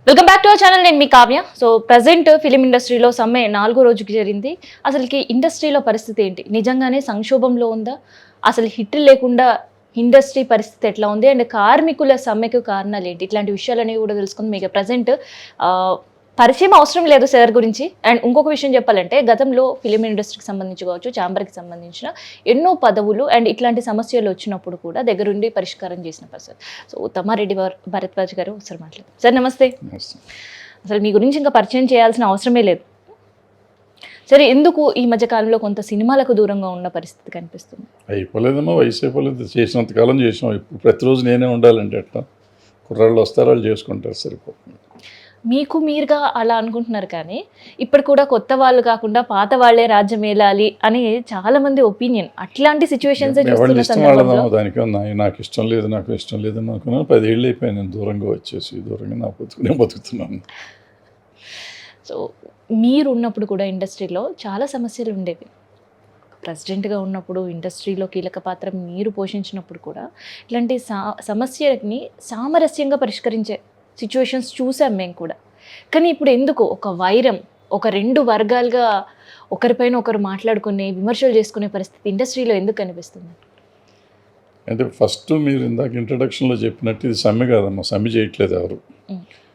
Welcome back to our channel. నేను మీ Kavya. So present film ఇండస్ట్రీలో సమ్మె 4వ రోజుకి జరిగింది. అసలుకి ఇండస్ట్రీలో పరిస్థితి ఏంటి? నిజంగానే సంక్షోభంలో ఉందా? అసలు హిట్ లేకుండా ఇండస్ట్రీ పరిస్థితి ఎట్లా ఉంది? అండ్ కార్మికుల సమ్మెకు కారణాలు ఏంటి? ఇట్లాంటి విషయాలనేవి కూడా తెలుసుకుంది. మీకు ప్రజెంట్ పరిచయం అవసరం లేదు సార్ గురించి. అండ్ ఇంకొక విషయం చెప్పాలంటే, గతంలో ఫిలిం ఇండస్ట్రీకి సంబంధించి కావచ్చు, ఛాంబర్కి సంబంధించిన ఎన్నో పదవులు అండ్ ఇట్లాంటి సమస్యలు వచ్చినప్పుడు కూడా దగ్గరుండి పరిష్కారం చేసిన పర్సన్. సో తమ్మారెడ్డి భరద్వాజ్ గారు ఒకసారి మాట్లాడు. సార్ నమస్తే. అసలు మీ గురించి ఇంకా పరిచయం చేయాల్సిన అవసరమే లేదు. సరే, ఎందుకు ఈ మధ్య కాలంలో కొంత సినిమాలకు దూరంగా ఉన్న పరిస్థితి కనిపిస్తుంది? అయిపోలేదమ్మా, వయసు అయిపోలేదు. చేసినంతకాలం చేసాం. ఇప్పుడు ప్రతిరోజు నేనే ఉండాలంటే ఎట్లా? కుర్రాళ్ళు వస్తారు, వాళ్ళు చేసుకుంటారు, సరిపోతుంది. మీకు మీరుగా అలా అనుకుంటున్నారు, కానీ ఇప్పుడు కూడా కొత్త వాళ్ళు కాకుండా పాత వాళ్ళే రాజ్యం ఏలాలి అని చాలా మంది ఒపీనియన్. అట్లాంటి సిచ్యువేషన్స్ దానికి నాకు ఇష్టం లేదు, నాకు ఇష్టం లేదని అనుకున్నాను. 10 ఏళ్ళు అయిపోయాను నేను దూరంగా వచ్చేసి. దూరంగా నా నేను బతుకుతున్నాను. సో మీరు ఉన్నప్పుడు కూడా ఇండస్ట్రీలో చాలా సమస్యలు ఉండేవి. ప్రెసిడెంట్గా ఉన్నప్పుడు ఇండస్ట్రీలో కీలక పాత్ర మీరు పోషించినప్పుడు కూడా ఇలాంటి సమస్యలని సామరస్యంగా పరిష్కరించే సిచ్యువేషన్స్ చూసాం మేము కూడా. కానీ ఇప్పుడు ఎందుకు ఒక వైరం, ఒక 2 వర్గాలుగా ఒకరిపైన ఒకరు మాట్లాడుకునే, విమర్శలు చేసుకునే పరిస్థితి ఇండస్ట్రీలో ఎందుకు కనిపిస్తుంది? అంటే ఫస్ట్ మీరు ఇందాక ఇంట్రడక్షన్లో చెప్పినట్టు ఇది సమ్మె కాదమ్మా, సమ్మె చేయట్లేదు ఎవరు.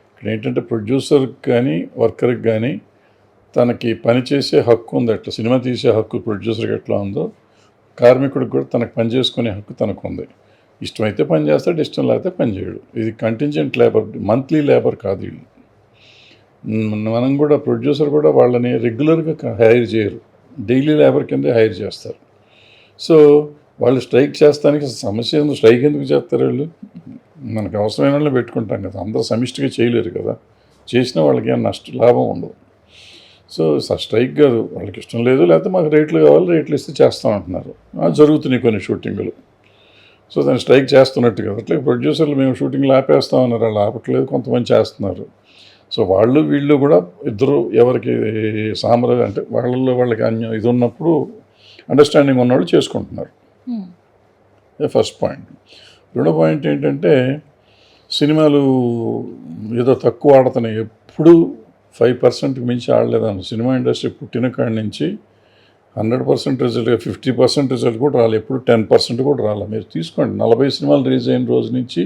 ఇక్కడ ఏంటంటే ప్రొడ్యూసర్కి కానీ వర్కర్కి కానీ తనకి పని చేసే హక్కు ఉంది. అట్లా సినిమా తీసే హక్కు ప్రొడ్యూసర్కి ఎట్లా ఉందో, కార్మికుడికి కూడా తనకు పని చేసుకునే హక్కు తనకు ఉంది. ఇష్టమైతే పని చేస్తాడు, ఇష్టం లేకపోతే పని చేయడు. ఇది కంటింజెంట్ లేబర్, మంత్లీ లేబర్ కాదు వీళ్ళు. మనం కూడా ప్రొడ్యూసర్ కూడా వాళ్ళని రెగ్యులర్గా హైర్ చేయరు, డైలీ లేబర్ కింద హైర్ చేస్తారు. సో వాళ్ళు స్ట్రైక్ చేస్తానికి సమస్య ఉంది. స్ట్రైక్ ఎందుకు చేస్తారు వాళ్ళు? మనకు అవసరమైన వాళ్ళు పెట్టుకుంటాం కదా, అందరూ సమిష్టిగా చేయలేరు కదా. చేసిన వాళ్ళకి ఏం లాభం ఉండదు. సో స్ట్రైక్ కాదు, వాళ్ళకి ఇష్టం లేదు, లేకపోతే మాకు రేట్లు కావాలి, రేట్లు ఇస్తే చేస్తామంటున్నారు. జరుగుతున్నాయి కొన్ని షూటింగులు. సో దాన్ని స్ట్రైక్ చేస్తున్నట్టు కదా. అట్లా ప్రొడ్యూసర్లు మేము షూటింగ్లు ఆపేస్తామన్నారు, వాళ్ళు ఆపట్లేదు, కొంతమంది చేస్తున్నారు. సో వాళ్ళు వీళ్ళు కూడా ఇద్దరు ఎవరికి అంటే వాళ్ళకి ఇది ఉన్నప్పుడు అండర్స్టాండింగ్ ఉన్నవాళ్ళు చేసుకుంటున్నారు. First point. రెండో పాయింట్ ఏంటంటే, సినిమాలు ఏదో తక్కువ ఆడుతున్నాయి. ఎప్పుడు 5%కి మించి ఆడలేదన్న సినిమా ఇండస్ట్రీ పుట్టిన కాడి నుంచి 100% రిజల్ట్, 50% రిజల్ట్ కూడా రాలేదు. ఎప్పుడు 10% కూడా రాలేదు. మీరు తీసుకోండి, 40 సినిమాలు రిలీజ్ అయిన రోజు నుంచి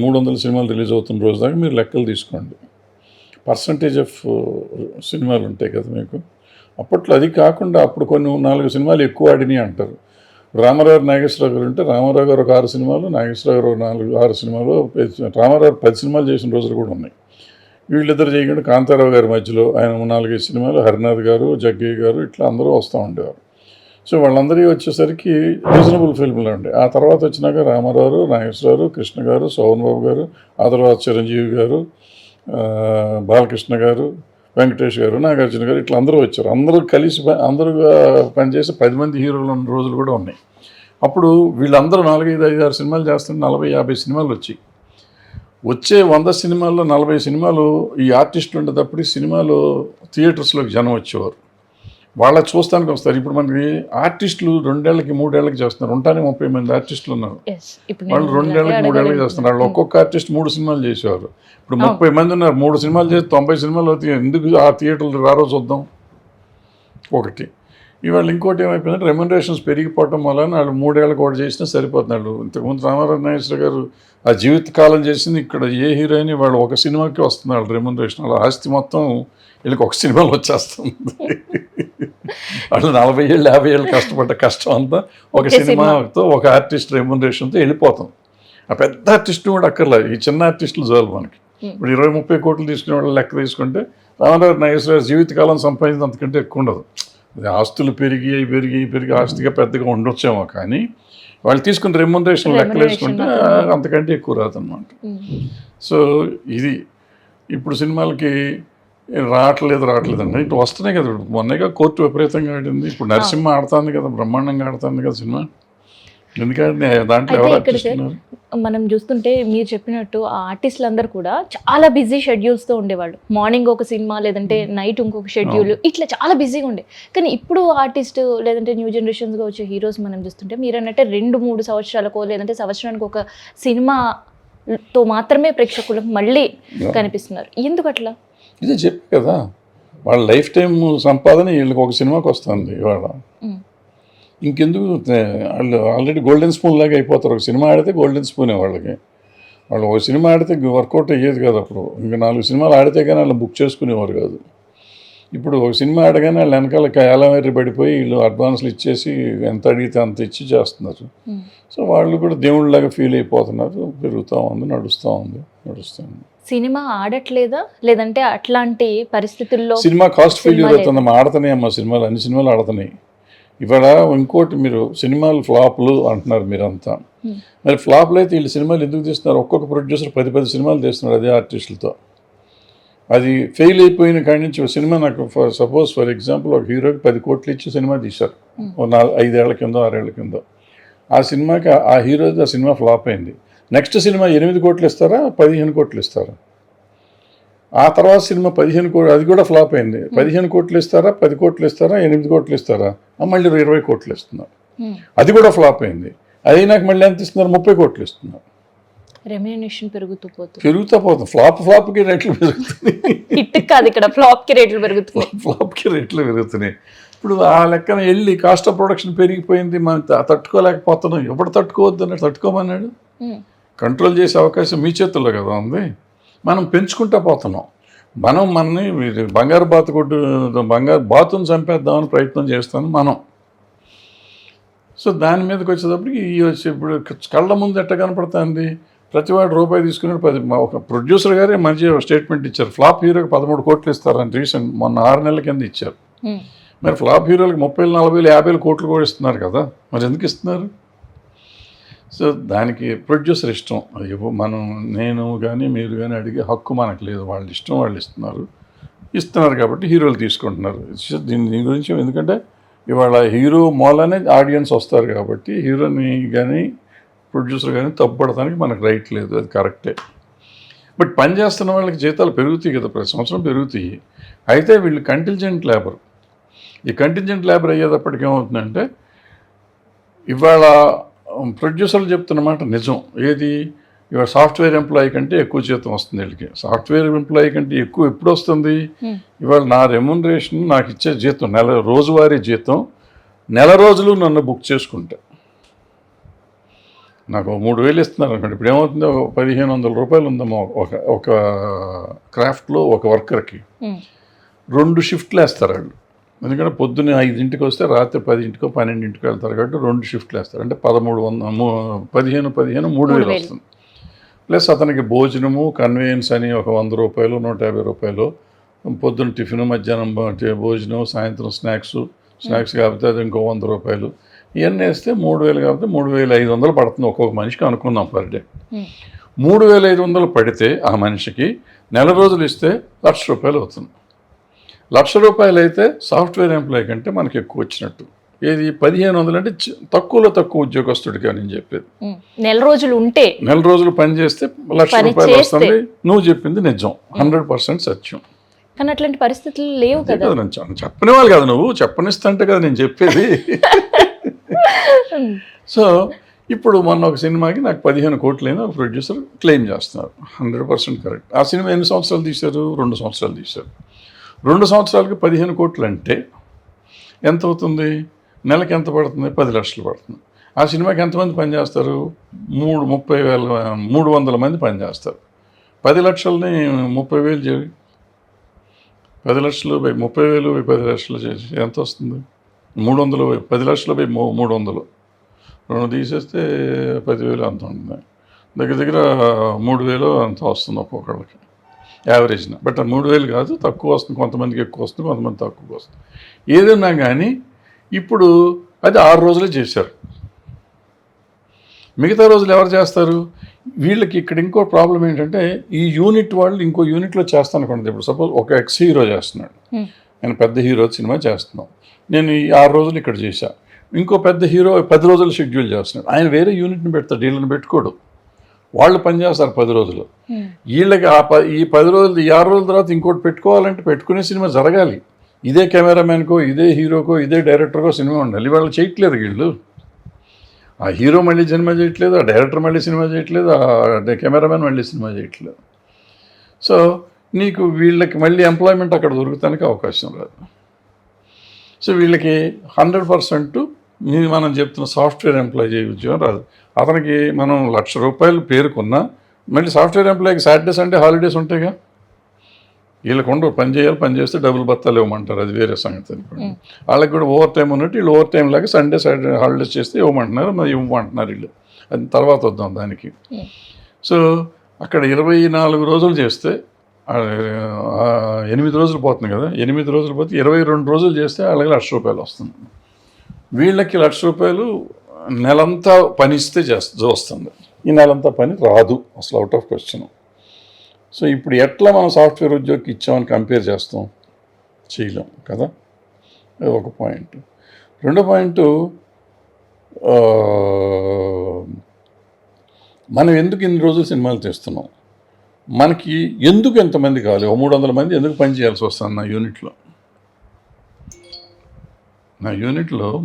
300 సినిమాలు రిలీజ్ అవుతున్న రోజు దాకా మీరు లెక్కలు తీసుకోండి. పర్సంటేజ్ ఆఫ్ సినిమాలు ఉంటాయి కదా మీకు. అప్పట్లో అది కాకుండా అప్పుడు కొన్ని 4 సినిమాలు ఎక్కువ ఆడినాయి అంటారు. రామారావు నాగేశ్వరరావు గారు ఉంటే రామారావు గారు ఒక 6 సినిమాలు, నాగేశ్వరరావు గారు 6 సినిమాలు, రామారావు 10 సినిమాలు చేసిన రోజులు కూడా ఉన్నాయి. వీళ్ళిద్దరు చేయకుండా కాంతారావు గారి మధ్యలో ఆయన 4-5 సినిమాలు, హరినాథ్ గారు, జగ్గయ్య గారు, ఇట్లా అందరూ వస్తూ ఉండేవారు. సో వాళ్ళందరికీ వచ్చేసరికి రీజనబుల్ ఫిల్మ్లు ఉండే. ఆ తర్వాత వచ్చినాక రామారావు, నాగేశ్వరరావు, కృష్ణ గారు, శోభన్ బాబు గారు, ఆ తర్వాత చిరంజీవి గారు, బాలకృష్ణ గారు, వెంకటేష్ గారు, నాగార్జున గారు, ఇట్లా అందరూ వచ్చారు. అందరూ కలిసి అందరూ పనిచేసి 10 మంది హీరోలు ఉన్న రోజులు కూడా ఉన్నాయి. అప్పుడు వీళ్ళందరూ 4-5-6 సినిమాలు చేస్తుంటే 40-50 సినిమాలు వచ్చే 100 సినిమాల్లో 40 సినిమాలు ఈ ఆర్టిస్టులు ఉండేటప్పుడు సినిమాలు థియేటర్స్లోకి జనం వచ్చేవారు. వాళ్ళ చూస్తానికి వస్తారు. ఇప్పుడు మనకి ఆర్టిస్టులు 2 ఏళ్ళకి 3 ఏళ్ళకి చేస్తున్నారు. ఉంటానే 30 మంది ఆర్టిస్టులు ఉన్నారు. వాళ్ళు 2 ఏళ్ళకి 3 ఏళ్ళకి చేస్తున్నారు. వాళ్ళు ఒక్కొక్క ఆర్టిస్ట్ 3 సినిమాలు చేసేవారు. ఇప్పుడు 30 మంది ఉన్నారు. 3 సినిమాలు చేసి 90 సినిమాలు అవుతాయి. ఎందుకు ఆ థియేటర్లు రారో చూద్దాం ఒకటి. ఇవాళ ఇంకోటి ఏమైపోయిందంటే, రెమ్యునరేషన్స్ పెరిగిపోవటం వలన వాళ్ళు 3 ఏళ్ళకి ఒకటి చేసినా సరిపోతున్నాడు. ఇంతకుముందు రామారావు నాగేశ్వర గారు ఆ జీవితకాలం చేసింది ఇక్కడ ఏ హీరోయిన్ వాళ్ళు ఒక సినిమాకి వస్తున్నారు రెమ్యునరేషన్. అలా ఆస్తి మొత్తం వీళ్ళకి ఒక సినిమాలో వచ్చేస్తుంది. వాళ్ళు 40 ఏళ్ళు 50 ఏళ్ళు కష్టపడ్డ కష్టం అంతా ఒక సినిమాతో, ఒక ఆర్టిస్ట్ రెమ్యునరేషన్తో వెళ్ళిపోతాం. ఆ పెద్ద ఆర్టిస్టు కూడా అక్కర్లేదు, ఈ చిన్న ఆర్టిస్టులు చాలు మనకి. ఇప్పుడు 20-30 కోట్లు తీసుకునే వాళ్ళు లెక్క తీసుకుంటే రామారావు నాగేశ్వర జీవితకాలం సంపాదించి అంతకంటే ఎక్కువ ఉండదు. ఆస్తులు పెరిగి ఆస్తిగా పెద్దగా ఉండొచ్చేమో, కానీ వాళ్ళు తీసుకున్న రెమ్యునరేషన్ లెక్కలు వేసుకుంటే అంతకంటే ఎక్కువ రాదన్నమాట. సో ఇది ఇప్పుడు సినిమాలకి రావట్లేదు అంటే ఇటు వస్తున్నాయి కదా. మొన్నగా కోర్టు విపరీతంగా ఆడింది. ఇప్పుడు నరసింహ ఆడుతుంది కదా, బ్రహ్మాండంగా ఆడుతుంది కదా సినిమా. ఎందుకంటే దాంట్లో ఎవరు ఆర్టిస్టున్నారు? మనం చూస్తుంటే మీరు చెప్పినట్టు ఆ ఆర్టిస్టులు అందరూ కూడా చాలా బిజీ షెడ్యూల్స్తో ఉండేవాళ్ళు. మార్నింగ్ ఒక సినిమా, లేదంటే నైట్ ఇంకొక షెడ్యూల్, ఇట్లా చాలా బిజీగా ఉండే. కానీ ఇప్పుడు ఆర్టిస్ట్ లేదంటే న్యూ జనరేషన్స్గా వచ్చే హీరోస్ మనం చూస్తుంటే మీరు అన్నట్టే 2-3 సంవత్సరాలకో లేదంటే సంవత్సరానికి ఒక సినిమా తో మాత్రమే ప్రేక్షకులకు మళ్ళీ కనిపిస్తున్నారు. ఎందుకు అట్లా? ఇదే చెప్పి కదా, వాళ్ళ లైఫ్ టైం సంపాదన వీళ్ళకి ఒక సినిమాకి వస్తుంది ఇవాళ. ఇంకెందుకు వాళ్ళు ఆల్రెడీ గోల్డెన్ స్పూన్ లాగా అయిపోతారు. ఒక సినిమా ఆడితే గోల్డెన్ స్పూనే వాళ్ళకి. వాళ్ళు ఒక సినిమా ఆడితే వర్కౌట్ అయ్యేది కాదు అప్పుడు. ఇంకా 4 సినిమాలు ఆడితే కానీ వాళ్ళు బుక్ చేసుకునేవారు కాదు. ఇప్పుడు ఒక సినిమా ఆడగానే వాళ్ళు వెనకాల ఏలమేరి పడిపోయి వీళ్ళు అడ్వాన్స్లు ఇచ్చేసి ఎంత అడిగితే అంత ఇచ్చి చేస్తున్నారు. సో వాళ్ళు కూడా దేవుళ్ళలాగా ఫీల్ అయిపోతున్నారు. పెరుగుతూ ఉంది, నడుస్తుంది. సినిమా ఆడట్లేదా, లేదంటే అట్లాంటి పరిస్థితుల్లో సినిమా కాస్ట్ ఫెయిల్యూర్ అవుతుందమ్మా. ఆడుతున్నాయి అమ్మా సినిమాలు, అన్ని సినిమాలు ఆడుతున్నాయి. ఇవాళ ఇంకోటి, మీరు సినిమాలు ఫ్లాప్లు అంటున్నారు మీరంతా. మరి ఫ్లాప్లు అయితే వీళ్ళు సినిమాలు ఎందుకు తీస్తున్నారు? ఒక్కొక్క ప్రొడ్యూసర్ 10 సినిమాలు తీస్తున్నారు అదే ఆర్టిస్టులతో. అది ఫెయిల్ అయిపోయిన కాడి నుంచి ఒక సినిమా, నాకు సపోజ్ ఫర్ ఎగ్జాంపుల్ ఒక హీరోకి 10 కోట్లు ఇచ్చి సినిమా తీశారు 5 ఏళ్ల కింద 6 ఏళ్ల కింద. ఆ సినిమాకి ఆ హీరోది ఆ సినిమా ఫ్లాప్ అయింది. నెక్స్ట్ సినిమా 8 కోట్లు ఇస్తారా, 15 కోట్లు ఇస్తారా? ఆ తర్వాత సినిమా 15 కోట్లు, అది కూడా ఫ్లాప్ అయింది. 15 కోట్లు ఇస్తారా, 10 కోట్లు ఇస్తారా, 8 కోట్లు ఇస్తారా? మళ్ళీ 20 కోట్లు ఇస్తున్నారు. అది కూడా ఫ్లాప్ అయింది. అది నాకు మళ్ళీ ఎంత ఇస్తున్నారు? 30 కోట్లు ఇస్తున్నారు. రెమ్యునరేషన్ పెరుగుతూ పోతుంది. ఫ్లాప్కి రేట్లు పెరుగుతున్నాయి. హిట్ కాదు ఇక్కడ, ఫ్లాప్కి రేట్లు పెరుగుతున్నాయి. ఫ్లాప్కి రేట్లు పెరుగుతున్నాయి. ఇప్పుడు ఆ లెక్కన వెళ్ళి కాస్ట్ ఆఫ్ ప్రొడక్షన్ పెరిగిపోయింది, మనం తట్టుకోలేకపోతున్నాం. ఎప్పుడు తట్టుకోవద్దు అన్నాడు, తట్టుకోమన్నాడు. కంట్రోల్ చేసే అవకాశం మీ చేతుల్లో కదా ఉంది. మనం పెంచుకుంటూ పోతున్నాం. మనని బంగారు బాతును చంపేద్దామని ప్రయత్నం చేస్తాను మనం. సో దాని మీదకి వచ్చేటప్పటికి ఇప్పుడు కళ్ళ ముందు ఎట్ట కనపడుతుంది? ప్రతివాడు రూపాయి తీసుకున్నాడు. ఒక ప్రొడ్యూసర్ గారే మంచి స్టేట్మెంట్ ఇచ్చారు, ఫ్లాప్ హీరోకి 13 కోట్లు ఇస్తారని. రీసెంట్ మొన్న 6 నెలల కింద ఇచ్చారు. మరి ఫ్లాప్ హీరోలకి 30, 40, 50 కోట్లు కూడా ఇస్తున్నారు కదా, మరి ఎందుకు ఇస్తున్నారు? సో దానికి ప్రొడ్యూసర్ ఇష్టం. నేను కానీ మీరు కానీ అడిగే హక్కు మనకు లేదు. వాళ్ళ ఇష్టం, వాళ్ళు ఇస్తున్నారు కాబట్టి హీరోలు తీసుకుంటున్నారు. దీని గురించి ఎందుకంటే ఇవాళ హీరో మూలనే ఆడియన్స్ వస్తారు కాబట్టి హీరోని కానీ ప్రొడ్యూసర్ కానీ తప్పుపడటానికి మనకు రైట్ లేదు, అది కరెక్టే. బట్ పని చేస్తున్న వాళ్ళకి జీతాలు పెరుగుతాయి కదా, ప్రతి సంవత్సరం పెరుగుతాయి. అయితే వీళ్ళు కంటింజెంట్ లేబర్. ఈ కంటింజెంట్ లేబర్ అయ్యేటప్పటికి ఏమవుతుందంటే, ఇవాళ ప్రొడ్యూసర్లు చెప్తున్నమాట నిజం. ఏది? ఇవాళ సాఫ్ట్వేర్ ఎంప్లాయీ కంటే ఎక్కువ జీతం వస్తుంది వీళ్ళకి. సాఫ్ట్వేర్ ఎంప్లాయీ కంటే ఎక్కువ ఎప్పుడు వస్తుంది? ఇవాళ నా రెమ్యునరేషన్, నాకు ఇచ్చే జీతం, రోజువారీ జీతం, నెల రోజులు నన్ను బుక్ చేసుకుంటా. నాకు 3,000 ఇస్తున్నారు అనుకోండి. ఇప్పుడు ఏమవుతుంది? 1,500 రూపాయలు ఉందమ్మా ఒక క్రాఫ్ట్లో ఒక వర్కర్కి. 2 షిఫ్ట్లు వేస్తారు వాళ్ళు. ఎందుకంటే పొద్దున్న 5ంటికి వస్తే రాత్రి 10ంటికో 12ంటికో వెళ్తారు కాబట్టి 2 షిఫ్ట్లు వేస్తారు. అంటే 15 3,000 వస్తుంది. ప్లస్ అతనికి భోజనము, కన్వీనియన్స్ అని ఒక 100 రూపాయలు, 150 రూపాయలు, పొద్దున్న టిఫిన్, మధ్యాహ్నం భోజనం, సాయంత్రం స్నాక్స్ కాకపోతే అది ఇంకో 100 రూపాయలు. ఇవన్నీ వేస్తే 3,000 కాకపోతే 3,500 పడుతుంది ఒక్కొక్క మనిషికి అనుకుందాం పర్ డే. 3,500 పడితే ఆ మనిషికి నెల రోజులు ఇస్తే 1,00,000 రూపాయలు అవుతుంది. 1,00,000 రూపాయలు అయితే సాఫ్ట్వేర్ ఎంప్లాయీ కంటే మనకి ఎక్కువ వచ్చినట్టు. ఏది? 1,500 అంటే తక్కువలో తక్కువ ఉద్యోగస్తుడికి నేను చెప్పేది. నెల రోజులు పని చేస్తే 1,00,000 రూపాయలు వస్తుంది. నువ్వు చెప్పింది నిజం, 100% సత్యం. కానీ అట్లాంటి పరిస్థితులు లేవు కదా. చెప్పని వాళ్ళు కదా, నువ్వు చెప్పనిస్తుంటే కదా నేను చెప్పేది. సో ఇప్పుడు మొన్న ఒక సినిమాకి నాకు 15 కోట్లైనా ఒక ప్రొడ్యూసర్ క్లెయిమ్ చేస్తున్నారు. 100% కరెక్ట్. ఆ సినిమా ఎన్ని సంవత్సరాలు తీశారు? 2 సంవత్సరాలు తీశారు. 2 సంవత్సరాలకి 15 కోట్లు అంటే ఎంత అవుతుంది? నెలకి ఎంత పడుతుంది? 10 లక్షలు పడుతుంది. ఆ సినిమాకి ఎంతమంది పనిచేస్తారు? 300 మంది పనిచేస్తారు. 10 లక్షలని 30,000 చేయి. 10 లక్షలు 30,000 10 లక్షలు చేసి ఎంత వస్తుంది? 300, 10 లక్షలు 300, 2 తీసేస్తే 10,000 అంత ఉంటుంది. దగ్గర 3,000 అంత వస్తుంది ఒక్కొక్కళ్ళకి యావరేజ్న. బట్ 3,000 కాదు, తక్కువ వస్తుంది. కొంతమందికి ఎక్కువ వస్తుంది, కొంతమంది తక్కువ వస్తుంది. ఏదన్నా కానీ ఇప్పుడు అది 6 రోజులే చేశారు. మిగతా రోజులు ఎవరు చేస్తారు? వీళ్ళకి ఇక్కడ ఇంకో ప్రాబ్లం ఏంటంటే, ఈ యూనిట్ వాళ్ళు ఇంకో యూనిట్లో చేస్తాను అనుకోండి. ఇప్పుడు సపోజ్ ఒక ఎక్స్ హీరో చేస్తున్నాడు, నేను పెద్ద హీరో సినిమా చేస్తున్నాం, నేను ఈ 6 రోజులు ఇక్కడ చేశా. ఇంకో పెద్ద హీరో 10 రోజులు షెడ్యూల్ చేస్తున్నాడు, ఆయన వేరే యూనిట్ని పెడతాడు, వీళ్ళని పెట్టుకోడు. వాళ్ళు పనిచేస్తారు 10 రోజులు. వీళ్ళకి ఈ 10 రోజులు, ఈ 6 రోజుల తర్వాత ఇంకోటి పెట్టుకోవాలంటే పెట్టుకునే సినిమా జరగాలి. ఇదే కెమెరామెన్కో, ఇదే హీరోకో, ఇదే డైరెక్టర్కో సినిమా ఉండాలి. వాళ్ళు చేయట్లేదు. వీళ్ళు ఆ హీరో మళ్ళీ సినిమా చేయట్లేదు, ఆ డైరెక్టర్ మళ్ళీ సినిమా చేయట్లేదు, ఆ కెమెరామెన్ మళ్ళీ సినిమా చేయట్లేదు. సో నీకు వీళ్ళకి మళ్ళీ ఎంప్లాయ్మెంట్ అక్కడ దొరుకుతానికి అవకాశం రాదు. సో వీళ్ళకి 100% మనం చెప్తున్న సాఫ్ట్వేర్ ఎంప్లాయ్ చేయ ఉద్యోగం రాదు. అతనికి మనం ₹1,00,000 పేరుకున్నా మళ్ళీ సాఫ్ట్వేర్ ఎంప్లాయ్కి సాటర్డే సండే హాలిడేస్ ఉంటాయిగా. వీళ్ళకు ఉండవు, పని చేయాలి, పని చేస్తే డబ్బులు బత్తాలు ఇవ్వమంటారు, అది వేరే సంగతి అనుకోండి. వాళ్ళకి కూడా ఓవర్ టైం ఉన్నట్టు వీళ్ళు ఓవర్ టైం లాగా సండే సాటర్డే హాలిడేస్ చేస్తే ఇవ్వమంటున్నారు, మరి ఇవ్వమంటున్నారు వీళ్ళు. అది తర్వాత వద్దాం దానికి. సో అక్కడ 24 రోజులు చేస్తే 8 రోజులు పోతుంది కదా, 8 రోజులు పోతే 22 రోజులు చేస్తే వాళ్ళకి ₹1,00,000 వస్తుంది. వీళ్ళకి ₹1,00,000 నెలంతా పని ఇస్తే వస్తుంది. ఈ నెలంతా పని రాదు అసలు, అవుట్ ఆఫ్ క్వశ్చన్. సో ఇప్పుడు ఎట్లా మనం సాఫ్ట్వేర్ ఉద్యోగికి ఇచ్చామని కంపేర్ చేస్తాం, చేయలేం కదా. అది ఒక పాయింట్. రెండో పాయింట్, మనం ఎందుకు ఇన్ని రోజులు సినిమాలు తీస్తున్నాం, మనకి ఎందుకు ఎంతమంది కావాలి, 300 మంది ఎందుకు పని చేయాల్సి వస్తుంది నా యూనిట్లో.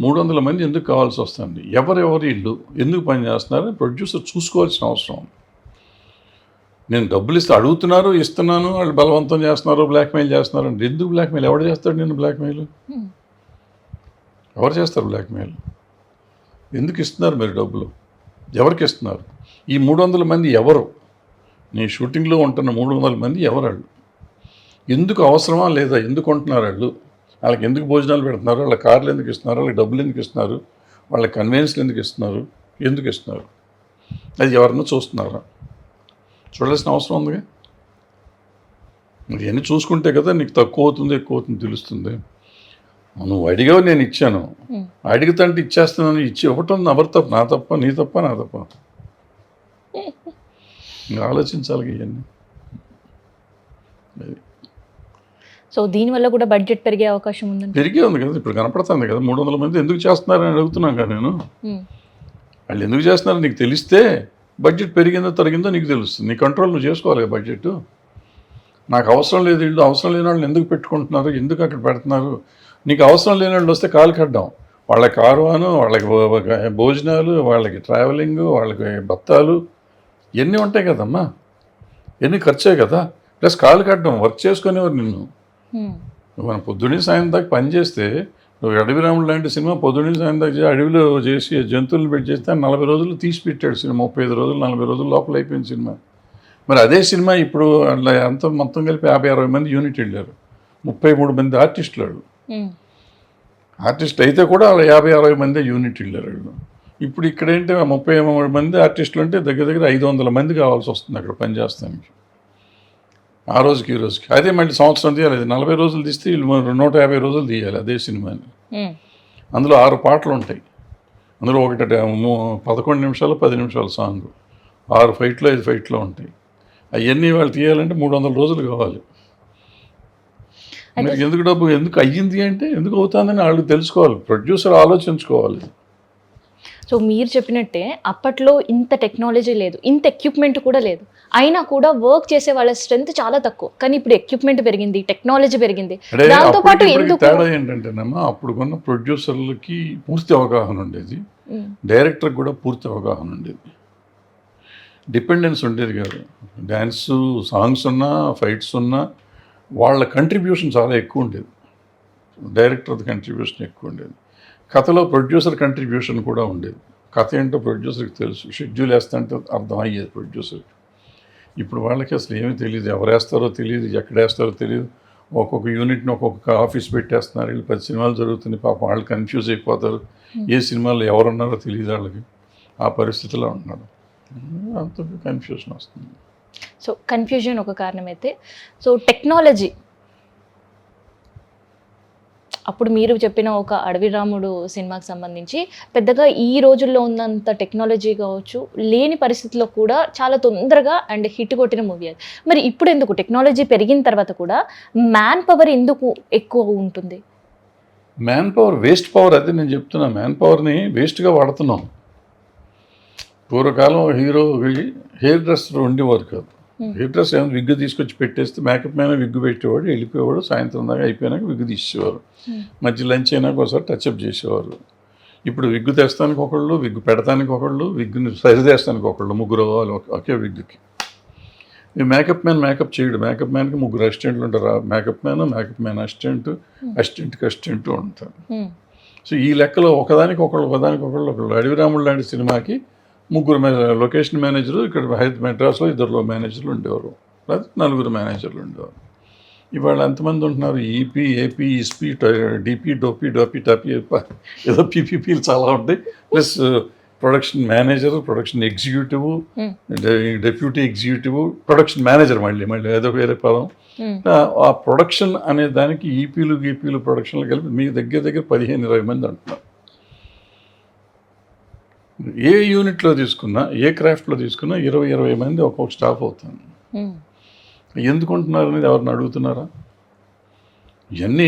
300 మంది ఎందుకు కావాల్సి వస్తుంది, ఎవరెవరి ఇల్లు ఎందుకు పని చేస్తున్నారని ప్రొడ్యూసర్ చూసుకోవాల్సిన అవసరం. నేను డబ్బులు అడుగుతున్నారు, ఇస్తున్నాను, వాళ్ళు బలవంతం చేస్తున్నారు, బ్లాక్మెయిల్ చేస్తున్నారు అంటే ఎందుకు బ్లాక్మెయిల్, ఎవరు చేస్తాడు నేను బ్లాక్మెయిల్, ఎవరు చేస్తారు బ్లాక్మెయిల్, ఎందుకు ఇస్తున్నారు మీరు డబ్బులు, ఎవరికి ఇస్తున్నారు, ఈ 300 మంది ఎవరు, నీ షూటింగ్లో ఉంటున్న 300 మంది ఎవరు, వాళ్ళు ఎందుకు అవసరమా లేదా, ఎందుకు ఉంటున్నారు వాళ్ళు, వాళ్ళకి ఎందుకు భోజనాలు పెడుతున్నారు, వాళ్ళ కార్లు ఎందుకు ఇస్తున్నారు, వాళ్ళకి డబ్బులు ఎందుకు ఇస్తున్నారు, వాళ్ళ కన్వీనియన్స్లు ఎందుకు ఇస్తున్నారు, అది ఎవరన్నా చూస్తున్నారా, చూడాల్సిన అవసరం ఉందిగా. ఇవన్నీ చూసుకుంటే కదా నీకు తక్కువ అవుతుంది ఎక్కువ అవుతుంది తెలుస్తుంది. నువ్వు అడిగావు, నేను ఇచ్చాను, అడిగితే ఇచ్చేస్తున్నాను, ఇచ్చి ఇవ్వటం ఎవరి తప్ప, నా తప్ప, నీ తప్ప, నా తప్ప, ఆలోచించాలి ఇవన్నీ. సో దీనివల్ల కూడా బడ్జెట్ పెరిగే అవకాశం ఉందండి. పెరిగే ఉంది కదా, ఇప్పుడు కనపడుతుంది కదా. 300 మంది ఎందుకు చేస్తున్నారని అడుగుతున్నాను కదా నేను. వాళ్ళు ఎందుకు చేస్తున్నారో నీకు తెలిస్తే బడ్జెట్ పెరిగిందో తరిగిందో నీకు తెలుస్తుంది. నీ కంట్రోల్ నువ్వు చేసుకోవాలి కదా బడ్జెట్. నాకు అవసరం లేదు, వీళ్ళు అవసరం లేని వాళ్ళని ఎందుకు పెట్టుకుంటున్నారు, ఎందుకు అక్కడ పెడుతున్నారు, నీకు అవసరం లేని వాళ్ళు వస్తే కాలు కడ్డాం, వాళ్ళకి కారువాను, వాళ్ళకి భోజనాలు, వాళ్ళకి ట్రావెలింగ్, వాళ్ళకి బత్తాలు ఇవన్నీ ఉంటాయి కదమ్మా, ఇవన్నీ ఖర్చే కదా. ప్లస్ కాలు కట్టడం, వర్క్ చేసుకునేవారు నిన్ను. మనం పొద్దున్నే సాయం దాకా పని చేస్తే, నువ్వు అడవి రాముడు లాంటి సినిమా పొద్దున్నే సాయం దాకా అడవిలో చేసి జంతువులను పెట్టి చేస్తే 40 రోజులు తీసి పెట్టాడు సినిమా. 35 రోజులు 40 రోజుల లోపల అయిపోయింది సినిమా. మరి అదే సినిమా ఇప్పుడు అంత మొత్తం కలిపి 50-60 మంది యూనిట్ వెళ్ళారు, 33 మంది ఆర్టిస్టులు వాళ్ళు. ఆర్టిస్టులు అయితే కూడా వాళ్ళు 50-60 మంది యూనిట్ వెళ్ళారు వాళ్ళు. ఇప్పుడు ఇక్కడ ఏంటి 33 మంది ఆర్టిస్టులు అంటే దగ్గర దగ్గర 500 మంది కావాల్సి వస్తుంది అక్కడ పనిచేస్తానికి, ఆ రోజుకి ఈ రోజుకి. అదే మళ్ళీ సంవత్సరం తీయాలి, 40 రోజులు తీస్తే వీళ్ళు 150 రోజులు తీయాలి అదే సినిమాని. అందులో 6 పాటలు ఉంటాయి, అందులో ఒకటి 11 నిమిషాలు 10 నిమిషాల సాంగ్, 6 ఫైట్లు 5 ఫైట్లు ఉంటాయి. అవన్నీ వాళ్ళు తీయాలంటే 300 రోజులు కావాలి. మీరు ఎందుకు డబ్బు ఎందుకు అయ్యింది అంటే ఎందుకు అవుతుందని వాళ్ళు తెలుసుకోవాలి, ప్రొడ్యూసర్ ఆలోచించుకోవాలి. సో మీరు చెప్పినట్టే అప్పట్లో ఇంత టెక్నాలజీ లేదు, ఇంత ఎక్విప్మెంట్ కూడా లేదు, అయినా కూడా వర్క్ చేసే వాళ్ళ స్ట్రెంత్ చాలా తక్కువ. కానీ ఇప్పుడు ఎక్విప్మెంట్ పెరిగింది, టెక్నాలజీ పెరిగింది, దాంతో పాటు ఎందుకు తేడా ఏంటంటేనమ్మా, అప్పుడు కొన్న ప్రొడ్యూసర్లకి పూర్తి అవగాహన ఉండేది, డైరెక్టర్కి కూడా పూర్తి అవగాహన ఉండేది, డిపెండెన్స్ ఉండేది కాదు. డ్యాన్స్ సాంగ్స్ ఉన్నా ఫైట్స్ ఉన్నా వాళ్ళ కంట్రిబ్యూషన్ చాలా ఎక్కువ ఉండేది, డైరెక్టర్ది కంట్రిబ్యూషన్ ఎక్కువ ఉండేది. కథలో ప్రొడ్యూసర్ కంట్రిబ్యూషన్ కూడా ఉండేది. కథ ఏంటో ప్రొడ్యూసర్కి తెలుసు, షెడ్యూల్ వేస్తుంటే అర్థం అయ్యేది ప్రొడ్యూసర్కి. ఇప్పుడు వాళ్ళకి అసలు ఏమీ తెలియదు, ఎవరు వేస్తారో తెలియదు, ఎక్కడ వేస్తారో తెలియదు. ఒక్కొక్క యూనిట్ని ఒక్కొక్క ఆఫీస్ పెట్టేస్తున్నారు, వీళ్ళు 10 సినిమాలు జరుగుతుంది, పాపం వాళ్ళు కన్ఫ్యూజ్ అయిపోతారు, ఏ సినిమాలో ఎవరున్నారో తెలియదు వాళ్ళకి, ఆ పరిస్థితిలో ఉంటున్నారు, అంత కన్ఫ్యూజన్ వస్తుంది. సో కన్ఫ్యూజన్ ఒక కారణం అయితే, సో టెక్నాలజీ అప్పుడు మీరు చెప్పిన ఒక అడవి రాముడు సినిమాకి సంబంధించి పెద్దగా ఈ రోజుల్లో ఉన్నంత టెక్నాలజీ కావచ్చు లేని పరిస్థితుల్లో కూడా చాలా తొందరగా అండ్ హిట్ కొట్టిన మూవీ అది. మరి ఇప్పుడు ఎందుకు టెక్నాలజీ పెరిగిన తర్వాత కూడా మ్యాన్ పవర్ ఎందుకు ఎక్కువ ఉంటుంది? మ్యాన్ పవర్ వేస్ట్ పవర్, అదే నేను చెప్తున్నా, మ్యాన్ పవర్ని వేస్ట్గా వాడుతున్నాం. పూర్వకాలం హీరో హెయిర్ డ్రెస్సర్ ఉండేవారు కాదు, హెయిర్ డ్రెస్ ఏమైనా విగ్గు తీసుకొచ్చి పెట్టేస్తే మేకప్ మ్యాన్ విగ్గు పెట్టేవాడు, వెళ్ళిపోయేవాడు, సాయంత్రం దాకా అయిపోయినాక విగ్గు తీసేవారు, మధ్య లంచ్ అయినాక ఒకసారి టచ్అప్ చేసేవారు. ఇప్పుడు విగ్గు తెస్తానికి ఒకళ్ళు, విగ్గు పెడతానికి ఒకళ్ళు, విగ్గుని సరిదేస్తానికి ఒకళ్ళు, ముగ్గురు వాళ్ళు ఒకే విగ్గుకి. ఈ మేకప్ మ్యాన్ మేకప్ చేయడు, మేకప్ మ్యాన్కి ముగ్గురు అసిస్టెంట్లు ఉంటారు, మేకప్ మ్యాన్ అసిస్టెంట్కి అసిస్టెంట్ ఉంటారు. సో ఈ లెక్కలో ఒకదానికి ఒకళ్ళు అడవి రాముడు లాంటి సినిమాకి ముగ్గురు లొకేషన్ మేనేజరు, ఇక్కడ మెడ్రాస్లో 2 మేనేజర్లు ఉండేవారు, లేదా 4 మేనేజర్లు ఉండేవారు. ఇవాళ ఎంతమంది ఉంటున్నారు? ఈపీ, ఏపీ, ఇస్పీ, డిపి, డోపీ టాపీ, ఏదో పీపీపీలు చాలా ఉంటాయి. Plus production manager, production executive, deputy executive, production manager, మళ్ళీ ఏదో వేరే పదం. ఆ ప్రొడక్షన్ అనే దానికి గీపీలు ప్రొడక్షన్లు కలిపి మీ దగ్గర 15-20 మంది అంటున్నారు. ఏ యూనిట్లో తీసుకున్నా, ఏ క్రాఫ్ట్లో తీసుకున్నా 20-20 మంది ఒక్కొక్క స్టాఫ్ అవుతుంది. ఎందుకుంటున్నారు అనేది ఎవరిని అడుగుతున్నారా? ఇవన్నీ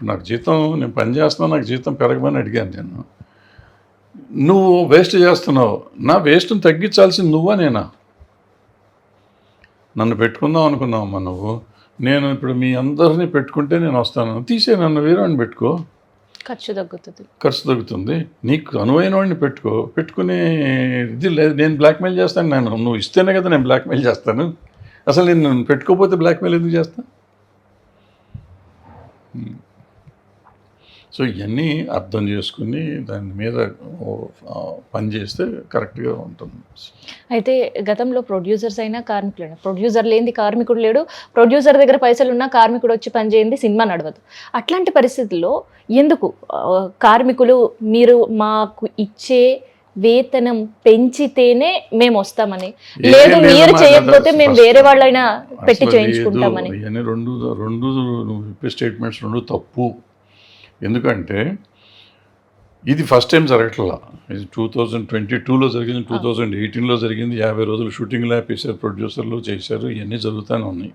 నాకు జీతం, నేను పని చేస్తున్నాను, నాకు జీతం పెరగమని అడిగాను నేను. నువ్వు వేస్ట్ చేస్తున్నావు, నా వేస్ట్ని తగ్గించాల్సింది నువ్వా నేనా? నన్ను పెట్టుకుందాం అనుకున్నావమ్మా నువ్వు. నేను ఇప్పుడు మీ అందరినీ పెట్టుకుంటే నేను వస్తాను, తీసే నన్ను వేరే వాడిని పెట్టుకో, ఖర్చు తగ్గుతుంది. నీకు అనువైన వాడిని పెట్టుకునే ఇది లేదు. నేను బ్లాక్మెయిల్ చేస్తాను, నువ్వు ఇస్తేనే కదా నేను బ్లాక్మెయిల్ చేస్తాను. అసలు నేను పెట్టుకోకపోతే బ్లాక్మెయిల్ ఎందుకు చేస్తా? సో ఇవన్నీ అర్థం చేసుకుని దాని మీద పని చేస్తే కరెక్ట్గా ఉంటుంది. అయితే గతంలో ప్రొడ్యూసర్స్ అయినా కార్మికులు, ప్రొడ్యూసర్ లేనిది కార్మికుడు లేడు, ప్రొడ్యూసర్ దగ్గర పైసలు ఉన్నా కార్మికుడు వచ్చి పని చేయండి, సినిమా నడవదు. అట్లాంటి పరిస్థితుల్లో ఎందుకు కార్మికులు మీరు మాకు ఇచ్చే వేతనం పెంచితేనే మేము వస్తామని, లేదు మీరు చేయకపోతే మేము వేరే వాళ్ళైనా పెట్టి చేయించుకుంటామని? ఇవన్నీ రెండు స్టేట్మెంట్స్ రెండు తప్పు. ఎందుకంటే ఇది ఫస్ట్ టైం జరగట్లా. ఇది 2022లో జరిగింది, 2018లో జరిగింది. 50 రోజులు షూటింగ్లో ఆపేశారు, ప్రొడ్యూసర్లు చేశారు, ఇవన్నీ జరుగుతూనే ఉన్నాయి.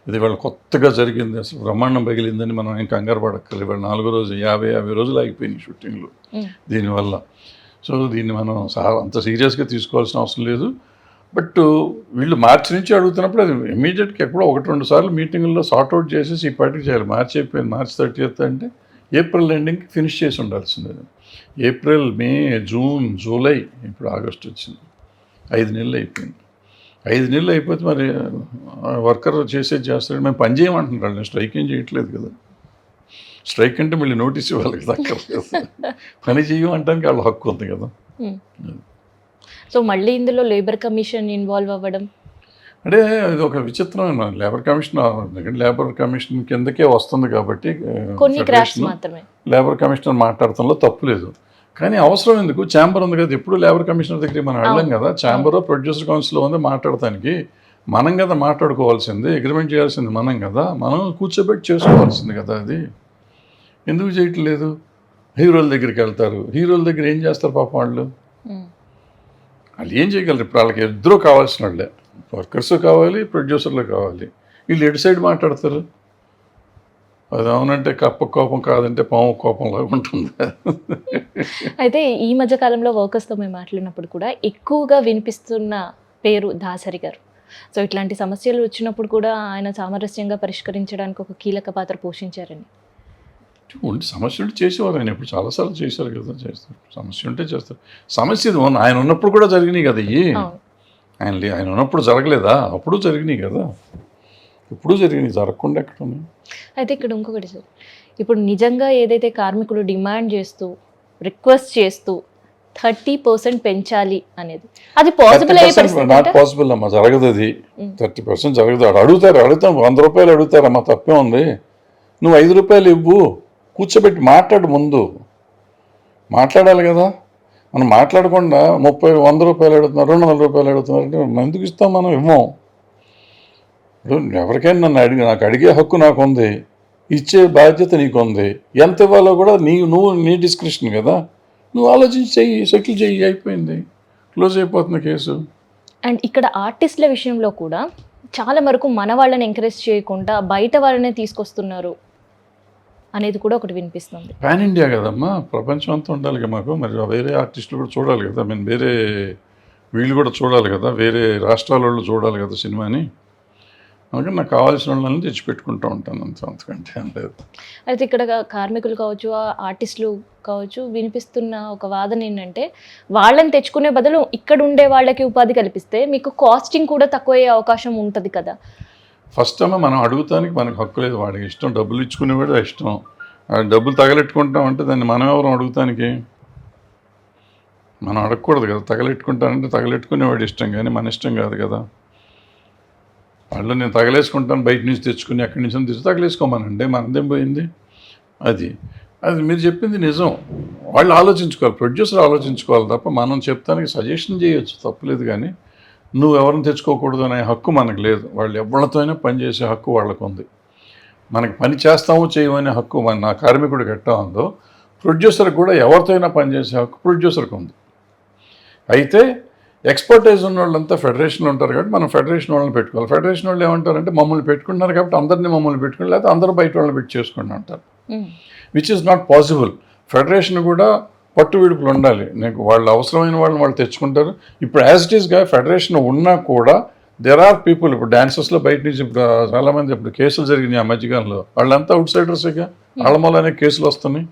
ఇది వాళ్ళ కొత్తగా జరిగింది, అసలు బ్రహ్మాండం పగిలిందని మనం ఏం కంగారు పడక్కర్లేదు. వాళ్ళ 4వ రోజు 50 రోజులు ఆగిపోయినాయి షూటింగ్లు దీనివల్ల. సో దీన్ని మనం అంత సీరియస్గా తీసుకోవాల్సిన అవసరం లేదు. బట్ వీళ్ళు మార్చి నుంచి అడుగుతున్నప్పుడు అది ఇమీడియట్గా ఎప్పుడో 1-2 సార్లు మీటింగుల్లో సార్ట్అవుట్ చేసేసి ఈ పార్టీకి చేయాలి. మార్చి అయిపోయింది, March 30th అంటే ఏప్రిల్ ఎండింగ్కి ఫినిష్ చేసి ఉండాల్సింది. ఏప్రిల్, మే, జూన్, జూలై, ఇప్పుడు ఆగస్ట్ వచ్చింది, 5 నెలలు అయిపోయింది. 5 నెలలు అయిపోతే మరి వర్కర్ చేస్తాడు, మేము పని చేయమంటున్నాడు, నేను స్ట్రైక్ ఏం చేయట్లేదు కదా. స్ట్రైక్ అంటే మళ్ళీ నోటీస్ ఇవ్వాలి కదా, అక్కర్లేదు. పని చేయమంటానికి వాళ్ళ హక్కు ఉంది కదా. సో మళ్ళీ ఇందులో లేబర్ కమిషన్ ఇన్వాల్వ్ అవ్వడం అంటే ఇది ఒక విచిత్రమైన లేబర్ కమిషన్ కిందకే వస్తుంది కాబట్టి లేబర్ కమిషనర్ మాట్లాడటంలో తప్పు లేదు. కానీ అవసరం ఎందుకు? ఛాంబర్ ఉంది కదా, ఎప్పుడు లేబర్ కమిషనర్ దగ్గరికి మనం వెళ్ళాం కదా. ఛాంబర్ ప్రొడ్యూసర్ కౌన్సిల్ ఉంది మాట్లాడటానికి, మనం కదా మాట్లాడుకోవాల్సింది, అగ్రిమెంట్ చేయాల్సింది మనం కదా, మనం కూర్చోబెట్టి చేసుకోవాల్సింది కదా. అది ఎందుకు చేయట్లేదు? హీరోల దగ్గరికి వెళ్తారు, హీరోల దగ్గర ఏం చేస్తారు పాపం వాళ్ళు ఏం చేయగలరు? ఇప్పుడు వాళ్ళకి ఇద్దరూ కావాల్సిన వాళ్ళే, వర్కర్స్ కావాలి, ప్రొడ్యూసర్లు కావాలి. వీళ్ళు ఎటు సైడ్ మాట్లాడతారు? అది అవునంటే కప్ప కోపం, కాదంటే పాము కోపంలాగా ఉంటుంది. అయితే ఈ మధ్య కాలంలో వర్కర్స్తో మేము మాట్లాడినప్పుడు కూడా ఎక్కువగా వినిపిస్తున్న పేరు దాసరి గారు. సో ఇట్లాంటి సమస్యలు వచ్చినప్పుడు కూడా ఆయన సామరస్యంగా పరిష్కరించడానికి ఒక కీలక పాత్ర పోషించారని. సమస్య ఉంటే చేసేవారు, ఆయన ఇప్పుడు చాలాసార్లు చేశారు కదా, చేస్తారు. సమస్య ఉంటే చేస్తారు. సమస్య ఇది ఆయన ఉన్నప్పుడు కూడా జరిగినాయి కదా, ఆయన ఉన్నప్పుడు జరగలేదా? అప్పుడు జరిగినాయి కదా, ఇప్పుడు జరిగినాయి, జరగకుండా ఎక్కడ ఉన్నాయి. అయితే ఇక్కడ ఇంకొకటి సార్, ఇప్పుడు నిజంగా ఏదైతే కార్మికులు డిమాండ్ చేస్తూ రిక్వెస్ట్ చేస్తూ 30% పెంచాలి అనేది, అది పాసిబుల్ అయ్యే పరిస్థితి? నాట్ పాసిబుల్ అమ్మా, జరగదు అది. 30% జరగదు. అడుగుతాం 100 రూపాయలు అడుగుతారమ్మా, తప్పే ఉంది. నువ్వు 5 రూపాయలు ఇవ్వు, కూర్చోబెట్టి మాట్లాడు, ముందు మాట్లాడాలి కదా. మనం మాట్లాడకుండా 100 రూపాయలు అడుగుతున్నారు, 200 రూపాయలు అడుగుతున్నారు అంటే ఎందుకు ఇస్తాం? మనం ఇవ్వం. ఇప్పుడు ఎవరికైనా నాకు అడిగే హక్కు నాకు ఉంది, ఇచ్చే బాధ్యత నీకు ఉంది. ఎంత ఇవ్వాలో కూడా నువ్వు నీ డిస్క్రిప్షన్ కదా, నువ్వు ఆలోచించి చెయ్యి, సెటిల్ చెయ్యి, అయిపోయింది, క్లోజ్ అయిపోతుంది కేసు. అండ్ ఇక్కడ ఆర్టిస్టుల విషయంలో కూడా చాలా వరకు మన వాళ్ళని ఎంకరేజ్ చేయకుండా బయట వాళ్ళనే తీసుకొస్తున్నారు అనేది కూడా ఒకటి వినిపిస్తుంది. పాన్ ఇండియా కదమ్మా, ప్రపంచం అంతా ఉండాలి కదా మాకు. మరి వేరే ఆర్టిస్టులు కూడా చూడాలి కదా, వేరే వీళ్ళు కూడా చూడాలి కదా, వేరే రాష్ట్రాల వాళ్ళు చూడాలి కదా సినిమాని. అందుకని నాకు కావాల్సిన వాళ్ళని తెచ్చిపెట్టుకుంటూ ఉంటాను అంతకంటే ఏం లేదు. అయితే ఇక్కడ కార్మికులు కావచ్చు, ఆర్టిస్టులు కావచ్చు వినిపిస్తున్న ఒక వాదన ఏంటంటే వాళ్ళని తెచ్చుకునే బదులు ఇక్కడ ఉండే వాళ్ళకి ఉపాధి కల్పిస్తే మీకు కాస్టింగ్ కూడా తక్కువయ్యే అవకాశం ఉంటుంది కదా. ఫస్ట్ ఏమో మనం అడుగుతానికి మనకు హక్కు లేదు. వాడికి ఇష్టం, డబ్బులు ఇచ్చుకునేవాడు ఇష్టం. డబ్బులు తగలెట్టుకుంటాం అంటే దాన్ని మనం ఎవరు అడుగుతానికి? మనం అడగకూడదు కదా. తగలెట్టుకుంటానంటే తగలెట్టుకునేవాడు ఇష్టం, కానీ మన ఇష్టం కాదు కదా. వాళ్ళు నేను తగలేసుకుంటాను బయట నుంచి తెచ్చుకుని ఎక్కడి నుంచి తెచ్చి తగలేసుకోమనండి, మనదేం పోయింది. అది మీరు చెప్పింది నిజం. వాళ్ళు ఆలోచించుకోవాలి, ప్రొడ్యూసర్ ఆలోచించుకోవాలి తప్ప మనం చెప్తానికి సజెషన్ చేయొచ్చు, తప్పులేదు. కానీ నువ్వు ఎవరిని తెచ్చుకోకూడదు అనే హక్కు మనకు లేదు. వాళ్ళు ఎవరితో అయినా పనిచేసే హక్కు వాళ్ళకు ఉంది. మనకి పని చేస్తాము చేయమనే హక్కు నా కార్మికుడికి ఎట్టా ఉందో ప్రొడ్యూసర్కి కూడా ఎవరితో అయినా పనిచేసే హక్కు ప్రొడ్యూసర్కి ఉంది. అయితే ఎక్స్పర్టైజ్ ఉన్న వాళ్ళంతా ఫెడరేషన్లో ఉంటారు కాబట్టి మనం ఫెడరేషన్ వాళ్ళని పెట్టుకోవాలి. ఫెడరేషన్ వాళ్ళు ఏమంటారంటే మమ్మల్ని పెట్టుకుంటున్నారు కాబట్టి అందరినీ మమ్మల్ని పెట్టుకుని, లేకపోతే అందరూ బయట వాళ్ళని పెట్టి చేసుకుంటూ అంటారు. Which is not possible. Federation కూడా పట్టు విడుపులు ఉండాలి. నీకు వాళ్ళు అవసరమైన వాళ్ళని వాళ్ళు తెచ్చుకుంటారు. ఇప్పుడు యాజ్ ఇట్ ఈస్గా ఫెడరేషన్ ఉన్నా కూడా దెర్ ఆర్ పీపుల్, ఇప్పుడు డాన్సర్స్లో బయట నుంచి ఇప్పుడు చాలామంది ఇప్పుడు కేసులు జరిగినాయి ఆ మధ్యకాలంలో. వాళ్ళంతా అవుట్ సైడర్స్గా, వాళ్ళ మూలనే కేసులు వస్తున్నాయి.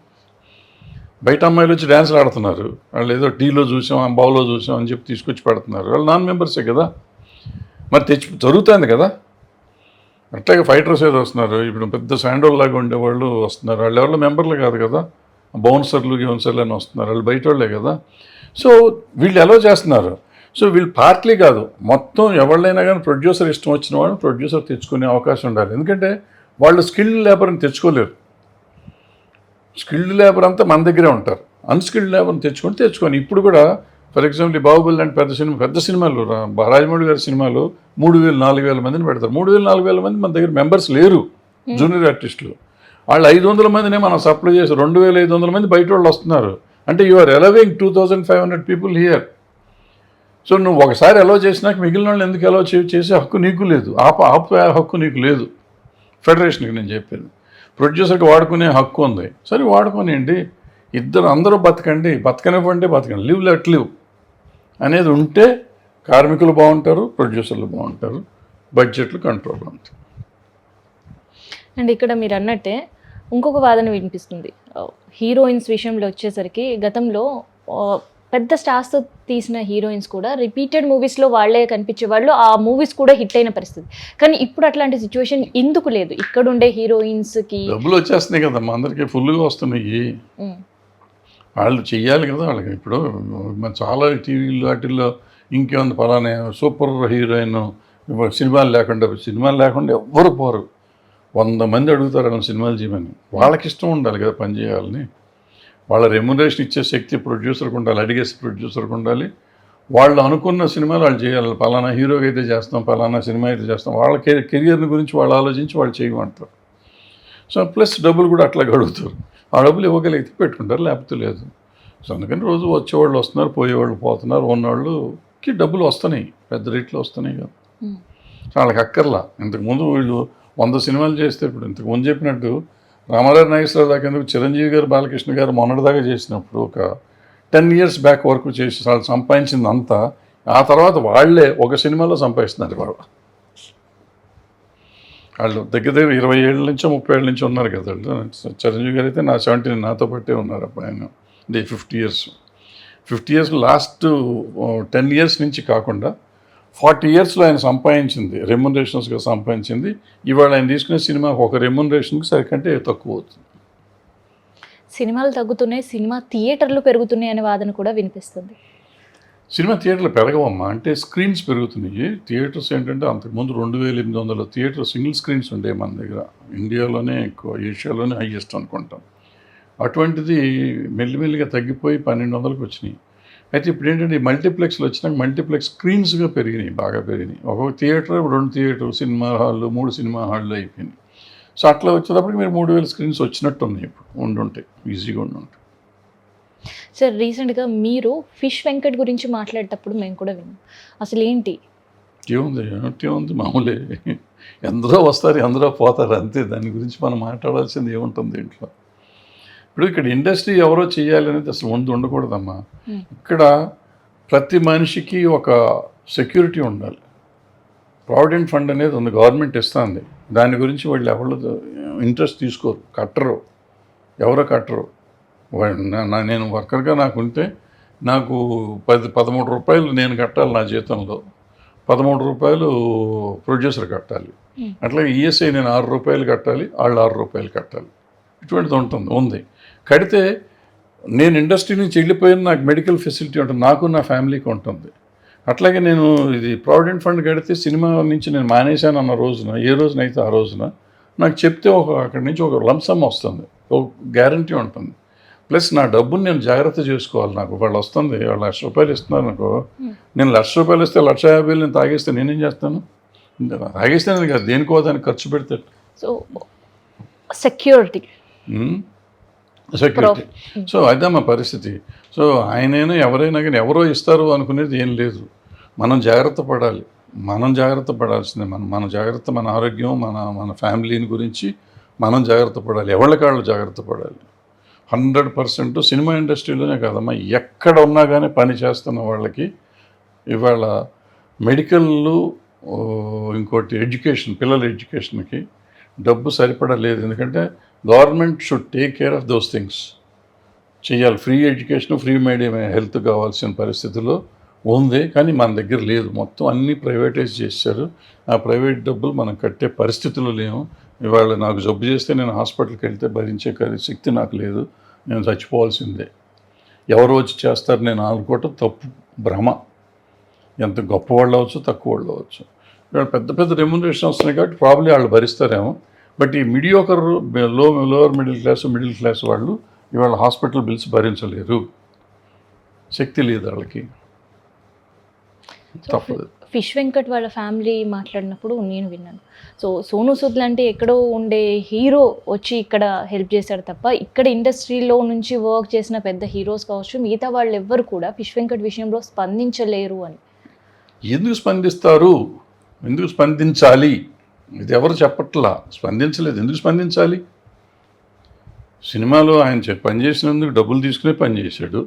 బయట అమ్మాయిలు వచ్చి డ్యాన్సులు ఆడుతున్నారు. వాళ్ళు ఏదో టీలో చూసాం, బావులో చూసాం అని చెప్పి తీసుకొచ్చి పెడుతున్నారు. వాళ్ళు నాన్ మెంబర్సే కదా. మరి జరుగుతుంది కదా. అట్లాగే ఫైటర్స్ ఏదో వస్తున్నారు. ఇప్పుడు పెద్ద శాండోల్ లాగా ఉండేవాళ్ళు వస్తున్నారు. వాళ్ళు ఎవరు మెంబర్లు కాదు కదా. బౌన్సర్లు అని వస్తున్నారు. వాళ్ళు బయట వాళ్ళే కదా. సో వీళ్ళు ఎలా చేస్తున్నారు? సో వీళ్ళు పార్ట్లీ కాదు, మొత్తం ఎవళ్ళైనా కానీ ప్రొడ్యూసర్ ఇష్టం వచ్చిన వాళ్ళు ప్రొడ్యూసర్ తెచ్చుకునే అవకాశం ఉండాలి. ఎందుకంటే వాళ్ళు స్కిల్డ్ లేబర్ని తెచ్చుకోలేరు. స్కిల్డ్ లేబర్ అంతా మన దగ్గరే ఉంటారు. అన్స్కిల్డ్ లేబర్ని తెచ్చుకొని ఇప్పుడు కూడా ఫర్ ఎగ్జాంపుల్ ఈ బాహుబలి లాంటి పెద్ద సినిమాలు, రాజమౌళి గారి సినిమాలు 3,000-4,000 మందిని పెడతారు. 3,000-4,000 మంది మన దగ్గర మెంబర్స్ లేరు, జూనియర్ ఆర్టిస్టులు. వాళ్ళు 500 మందినే మనం సప్లై చేసి 2,500 మంది బయట వాళ్ళు వస్తున్నారు. అంటే you are allowing 2,500 people here. So నువ్వు ఒకసారి అలౌ చేసినాక మిగిలిన వాళ్ళు ఎందుకు అలౌ చేసే హక్కు నీకు లేదు, ఆపు హక్కు నీకు లేదు. ఫెడరేషన్కి నేను చెప్పేది, ప్రొడ్యూసర్కి వాడుకునే హక్కు ఉంది. సరే వాడుకోనివ్వండి, అందరూ బతకండి, బతకనివ్వండి, లివ్ లెట్ లివ్ అనేది ఉంటే కార్మికులు బాగుంటారు, ప్రొడ్యూసర్లు బాగుంటారు, బడ్జెట్లు కంట్రోల్ ఉంటాయి. అండ్ ఇక్కడ మీరు అన్నట్టే ఇంకొక వాదన వినిపిస్తుంది. హీరోయిన్స్ విషయంలో వచ్చేసరికి గతంలో పెద్ద స్టార్స్తో తీసిన హీరోయిన్స్ కూడా రిపీటెడ్ మూవీస్లో వాళ్ళే కనిపించేవాళ్ళు, ఆ మూవీస్ కూడా హిట్ అయిన పరిస్థితి. కానీ ఇప్పుడు అట్లాంటి సిచ్యువేషన్ ఎందుకు లేదు? ఇక్కడ ఉండే హీరోయిన్స్కి డబ్బులు వచ్చేస్తున్నాయి కదమ్మా, అందరికీ ఫుల్గా వస్తున్నాయి. వాళ్ళు చెయ్యాలి కదా. వాళ్ళకి ఇప్పుడు చాలా టీవీలు వాటిల్లో ఇంకేముంది, పలానా సూపర్ హీరోయిన్, సినిమాలు లేకుండా ఎవ్వరు పోరు. 100 మంది అడుగుతారు అలా సినిమాలు చేయమని. వాళ్ళకి ఇష్టం ఉండాలి కదా పని చేయాలని. వాళ్ళ రెమ్యునరేషన్ ఇచ్చే శక్తి ప్రొడ్యూసర్కి ఉండాలి, అడిగే ప్రొడ్యూసర్కి ఉండాలి. వాళ్ళు అనుకున్న సినిమాలు వాళ్ళు చేయాలి. పలానా హీరోకి అయితే చేస్తాం, పలానా సినిమా అయితే చేస్తాం. వాళ్ళ కెరియర్ని గురించి వాళ్ళు ఆలోచించి వాళ్ళు చేయమంటారు. సో ప్లస్ డబ్బులు కూడా అట్లాగే అడుగుతారు. ఆ డబ్బులు ఇవ్వగలిగితే పెట్టుకుంటారు, లేకపోతే లేదు. సో అందుకని రోజు వచ్చేవాళ్ళు వస్తున్నారు, పోయేవాళ్ళు పోతున్నారు. ఉన్నవాళ్ళకి డబ్బులు వస్తున్నాయి, పెద్ద రేట్లు వస్తున్నాయి కదా. వాళ్ళకి అక్కర్లా. ఇంతకుముందు వీళ్ళు 100 సినిమాలు చేస్తే, ఇప్పుడు ఇంతకుముందు చెప్పినట్టు రామారావు నాగేశ్వరరావు దాకా ఎందుకు, చిరంజీవి గారు, బాలకృష్ణ గారు మొన్నటిదాకా చేసినప్పుడు ఒక 10 years బ్యాక్ వరకు చేసి వాళ్ళు సంపాదించింది అంతా ఆ తర్వాత వాళ్ళే ఒక సినిమాలో సంపాదిస్తున్నారు. వాళ్ళు దగ్గర 20 ఏళ్ళ నుంచో 30 ఏళ్ళ నుంచి ఉన్నారు కదా వాళ్ళు. చిరంజీవి గారు అయితే 70 నాతో పట్టే ఉన్నారు. అప్పుడు ఆయన 50 years లాస్ట్ 10 years నుంచి కాకుండా 40 yearsలో ఆయన సంపాదించింది, రెమ్యునరేషన్స్గా సంపాదించింది. ఇవాళ ఆయన తీసుకునే సినిమాకి ఒక రెమ్యునరేషన్కి సరికంటే తక్కువ అవుతుంది. సినిమాలు తగ్గుతున్నాయి, సినిమా థియేటర్లు పెరుగుతున్నాయి అనే వాదన కూడా వినిపిస్తుంది. సినిమా థియేటర్లు పెరగవమ్మా, అంటే స్క్రీన్స్ పెరుగుతున్నాయి. థియేటర్స్ ఏంటంటే అంతకుముందు 2,800 థియేటర్ సింగిల్ స్క్రీన్స్ ఉండేవి మన దగ్గర. ఇండియాలోనే ఎక్కువ, ఏషియాలోనే హైయెస్ట్ అనుకుంటాం. అటువంటిది మెల్లిమెల్లిగా తగ్గిపోయి 1,200కి వచ్చినాయి. అయితే ఇప్పుడు ఏంటంటే ఈ మల్టీప్లెక్స్లు వచ్చినాక మల్టీప్లెక్స్ స్క్రీన్స్గా పెరిగినాయి, బాగా పెరిగినాయి. ఒక్కొక్క థియేటర్ 2 థియేటర్, సినిమా హాళ్ళు, 3 సినిమా హాళ్ళు అయిపోయినాయి. సో అట్లా వచ్చేటప్పటికి మీరు 3,000 స్క్రీన్స్ వచ్చినట్టు ఉన్నాయి. ఇప్పుడు ఉండుంటాయి, ఈజీగా ఉండుంటాయి. సార్ రీసెంట్గా మీరు ఫిష్ వెంకట్ గురించి మాట్లాడేటప్పుడు మేము కూడా విన్నాం. అసలు ఏంటి? ఏముంది మామూలే, ఎందరో వస్తారు, ఎందరో పోతారు, అంతే. దాని గురించి మనం మాట్లాడాల్సింది ఏముంటుంది ఇంట్లో. ఇప్పుడు ఇక్కడ ఇండస్ట్రీ ఎవరో చేయాలనేది అసలు ముందు ఉండకూడదమ్మా. ఇక్కడ ప్రతి మనిషికి ఒక సెక్యూరిటీ ఉండాలి. ప్రావిడెంట్ ఫండ్ అనేది ఉంది, గవర్నమెంట్ ఇస్తుంది. దాని గురించి వాళ్ళు ఎవరు ఇంట్రెస్ట్ తీసుకోరు, కట్టరు, ఎవరో కట్టరు. నేను వర్కర్గా నాకుంటే నాకు 13 రూపాయలు నేను కట్టాలి నా జీతంలో, 13 రూపాయలు ప్రొడ్యూసర్ కట్టాలి. అట్లా ఈఎస్ఐ నేను 6 రూపాయలు కట్టాలి, వాళ్ళు 6 రూపాయలు కట్టాలి. ఇటువంటిది ఉంది. కడితే నేను ఇండస్ట్రీ నుంచి వెళ్ళిపోయిన నాకు మెడికల్ ఫెసిలిటీ ఉంటుంది, నాకు నా ఫ్యామిలీకి ఉంటుంది. అట్లాగే నేను ఇది ప్రావిడెంట్ ఫండ్ కడితే సినిమా నుంచి నేను మానేశాను అన్న రోజున, ఏ రోజునైతే ఆ రోజున నాకు చెప్తే అక్కడి నుంచి ఒక లంసమ్ వస్తుంది, ఒక గ్యారంటీ ఉంటుంది. ప్లస్ నా డబ్బుని నేను జాగ్రత్త చేసుకోవాలి. నాకు వాళ్ళు వస్తుంది, వాళ్ళు 1,00,000 రూపాయలు ఇస్తున్నారు అనుకో, నేను 1,00,000 రూపాయలు ఇస్తే 1,50,000 నేను తాగేస్తే నేనేం చేస్తాను? తాగేస్తే నేను కాదు, దేనికో దానికి ఖర్చు పెడితే. So security. సో అదే మా పరిస్థితి. సో ఆయనైనా ఎవరైనా కానీ ఎవరో ఇస్తారు అనుకునేది ఏం లేదు. మనం జాగ్రత్త పడాలి, జాగ్రత్త మన జాగ్రత్త, మన ఆరోగ్యం, మన ఫ్యామిలీని గురించి మనం జాగ్రత్త పడాలి, ఎవరికాళ్ళు జాగ్రత్త పడాలి. 100% సినిమా ఇండస్ట్రీలోనే కాదమ్మా, ఎక్కడ ఉన్నా కానీ పని చేస్తున్న వాళ్ళకి ఇవాళ మెడికల్లు, ఇంకోటి ఎడ్యుకేషన్, పిల్లల ఎడ్యుకేషన్కి డబ్బు సరిపడలేదు. ఎందుకంటే government should take care of those things. చేయాలి, free education, free medium health కావాల్సిన పరిస్థితిలో ఉంది, కానీ మన దగ్గర లేదు. మొత్తం అన్నీ ప్రైవేటైజ్ చేశారు. ఆ ప్రైవేట్ డబ్బులు మనం కట్టే పరిస్థితులు లేవు. ఇవాళ నాకు జబ్బు చేస్తే నేను హాస్పిటల్కి వెళ్తే భరించే శక్తి నాకు లేదు, నేను చచ్చిపోవాల్సిందే. ఎవరు వచ్చి చేస్తారు నేను అనుకోవటం తప్పు, భ్రమ. ఎంత గొప్పవాళ్ళు అవ్వచ్చు, తక్కువ వాళ్ళు అవ్వచ్చు. ఇవాళ పెద్ద రెమ్యునరేషన్ వస్తున్నాయి కాబట్టి ప్రాబ్లీ వాళ్ళు భరిస్తారేమో. బట్ ఈ మీడియోకర్, లోవర్ మిడిల్ క్లాస్ వాళ్ళు ఇవాళ హాస్పిటల్ బిల్స్ భరించలేరు, శక్తి లేదు వాళ్ళకి, తప్పదు. ఫిష్ వెంకట్ వాళ్ళ ఫ్యామిలీ మాట్లాడినప్పుడు నేను విన్నాను. సో సోనూ సూద్ లాంటి ఎక్కడో ఉండే హీరో వచ్చి ఇక్కడ హెల్ప్ చేశాడు తప్ప, ఇక్కడ ఇండస్ట్రీలో నుంచి వర్క్ చేసిన పెద్ద హీరోస్ కావచ్చు, మిగతా వాళ్ళు ఎవ్వరు కూడా ఫిష్ వెంకట్ విషయంలో స్పందించలేరు అని. ఎందుకు స్పందిస్తారు? ఎందుకు స్పందించాలి? ఇది ఎవరు చెప్పట్లా, స్పందించలేదు. ఎందుకు స్పందించాలి? సినిమాలో ఆయన పనిచేసినందుకు డబ్బులు తీసుకునే పనిచేశాడు,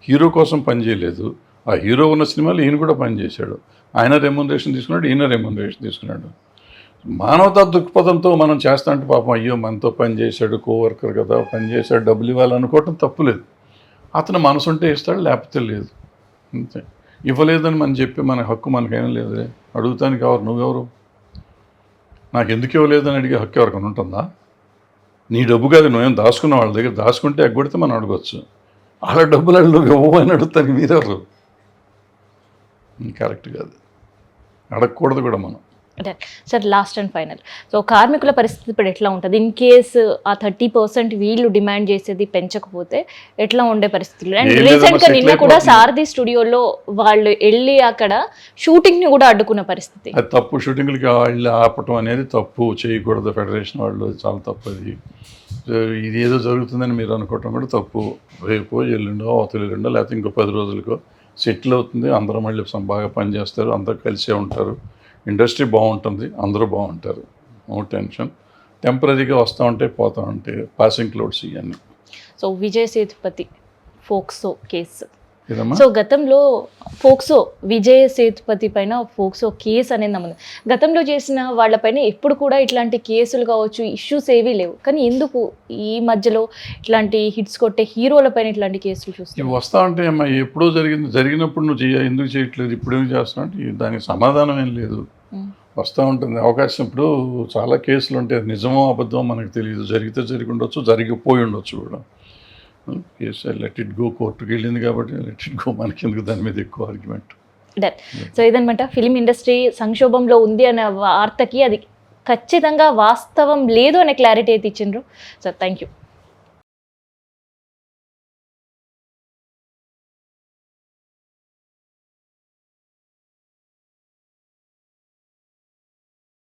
హీరో కోసం పనిచేయలేదు. ఆ హీరో ఉన్న సినిమాలో ఈయన కూడా పనిచేశాడు. ఆయన రెమ్యునరేషన్ తీసుకున్నాడు, ఈయన రెమ్యునరేషన్ తీసుకున్నాడు. మానవతా దృక్పథంతో మనం చేస్తా అంటే పాపం అయ్యో మనతో పనిచేశాడు, కోవర్కర్ కదా, పనిచేశాడు, డబ్బులు ఇవ్వాలనుకోవటం తప్పులేదు. అతను మనసు ఉంటే ఇస్తాడు, లేకపోతే లేదు, అంతే. ఇవ్వలేదని మనం చెప్పి మన హక్కు మనకైనా లేదులే. అడుగుతానికి ఎవరు? నువ్వెవరు? నాకు ఎందుకు ఇవ్వలేదని అడిగే హక్కు ఎవరికైనా ఉంటుందా? నీ డబ్బు కాదు, నువ్వేం దాచుకున్న వాళ్ళ దగ్గర, దాచుకుంటే ఎగ్గొడితే మనం అడగచ్చు. వాళ్ళ డబ్బులు నువ్వు ఇవ్వమని అడుగుతానికి మీరెవరు? కరెక్ట్ కాదు, అడగకూడదు కూడా మనం. Sir last and final, so కార్మికుల పరిస్థితి ఇప్పుడు ఎట్లా ఉంటుంది? ఇన్ కేసు ఆ 30% వీళ్ళు డిమాండ్ చేసేది పెంచకపోతే ఎట్లా ఉండే పరిస్థితులు? అండ్ రీసెంట్గా నిన్న కూడా సారథి స్టూడియోలో వాళ్ళు వెళ్ళి అక్కడ షూటింగ్ని కూడా అడ్డుకున్న పరిస్థితి. అది తప్పు. షూటింగ్లకి వెళ్ళి ఆపటం అనేది తప్పు, చేయకూడదు. ఫెడరేషన్ వాళ్ళు చాలా తప్పు అది. ఇది ఏదో జరుగుతుందని మీరు అనుకోవటం కూడా తప్పు. రేపో ఎల్లుండో, అవతలెల్లుండో, లేకపోతే ఇంకో 10 రోజులకో సెటిల్ అవుతుంది. అందరూ మళ్ళీ బాగా పనిచేస్తారు, అందరూ కలిసే ఉంటారు, ఇండస్ట్రీ బాగుంటుంది, అందరూ బాగుంటారు, నో టెన్షన్. టెంపరీగా వస్తూ ఉంటే పోతూ ఉంటాయి, పాసింగ్ క్లౌడ్స్ ఇవన్నీ. So Vijay Sethupathi POCSO case, so గతంలో ఫోక్సో విజయ్ సేతుపతి పైన ఫోక్సో కేసు అనేది నమ్మదు. గతంలో చేసిన వాళ్ళపైన ఎప్పుడు కూడా ఇట్లాంటి కేసులు కావచ్చు, ఇష్యూస్ ఏవీ లేవు, కానీ ఎందుకు ఈ మధ్యలో ఇట్లాంటి హిట్స్ కొట్టే హీరోల పైన ఇట్లాంటి కేసులు చూస్తాయి? వస్తూ ఉంటే అమ్మా, ఎప్పుడో జరిగినప్పుడు నువ్వు ఎందుకు చేయట్లేదు, ఇప్పుడు ఏం చేస్తున్నావు అంటే దానికి సమాధానం ఏం లేదు. వస్తూ ఉంటుంది అవకాశం. ఇప్పుడు చాలా కేసులు ఉంటాయి, నిజమో అబద్ధమో మనకు తెలియదు, జరిగితే జరిగి ఉండొచ్చు, జరిగిపోయి ఉండొచ్చు కూడా. కేసు లెట్ ఇట్ గో, కోర్టుకి వెళ్ళింది కాబట్టి లెట్ ఇట్ గో, మనకి ఎందుకు దాని మీద ఎక్కువ ఆర్గ్యుమెంట్. సో ఇదనమాట, ఫిలిం ఇండస్ట్రీ సంక్షోభంలో ఉంది అనే వార్తకి అది ఖచ్చితంగా వాస్తవం లేదు అనే క్లారిటీ అయితే ఇచ్చిండ్రు. So thank you.